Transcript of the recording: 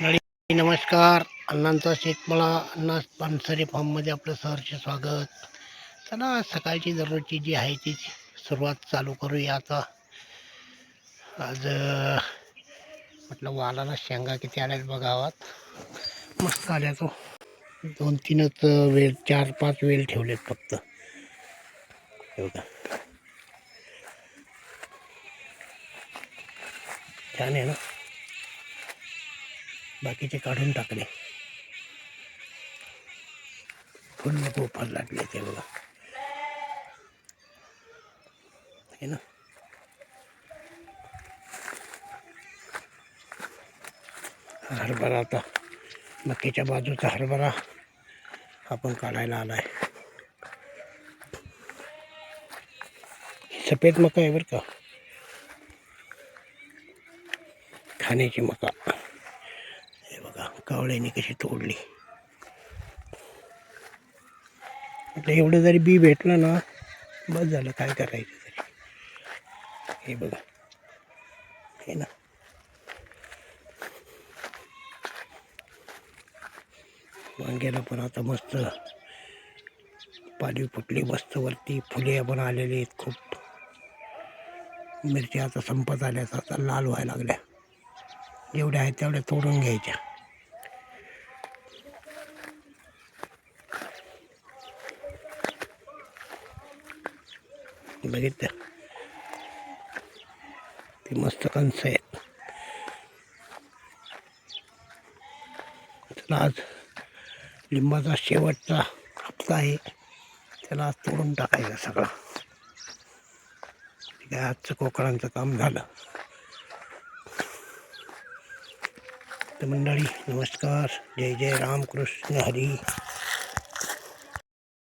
मंडळी नमस्कार. अण्णांचा शेतमाळा अण्णा पानसरे फार्ममध्ये आपलं सहर्ष स्वागत. चला सकाळची दररोजची जी आहे ती सुरुवात चालू करूया आता. आज म्हटलं वालाला शेंगा किती आल्यात बघावात. मस्त आल्या तो 2-3च वेल 4-5 वेल ठेवलेत फक्त. बघा छान आहे ना. बाकीचे काढून टाकले. फुल गोपाल लागले ते बघा है ना. हरभरा आता मक्याच्या बाजूचा हरभरा आपण काढायला आलाय. सफेद मका आहे बरं का, खाण्याची मका. हे बघा कावळ्याने कशी तोडली. म्हटलं एवढं जरी बी भेटलं ना बस झालं, काय करायचं तरी. हे बघा हे ना. वांग्याला पण आता मस्त पालवी फुटली, मस्त वरती फुले पण आलेली आहेत खूप. मिरच्या आता संपत आल्यात, आता लाल व्हायला लागल्या. जेवढ्या आहेत तेवढ्या तोडून घ्यायच्या. बघितलं ते मस्त कंस आहेत. आज लिंबाचा शेवटचा हप्ता आहे, त्याला आज तोडून टाकायचा सगळा. काय आजचं कोकणांचं काम झालं. तर मंडळी नमस्कार, जय जय रामकृष्ण हरी.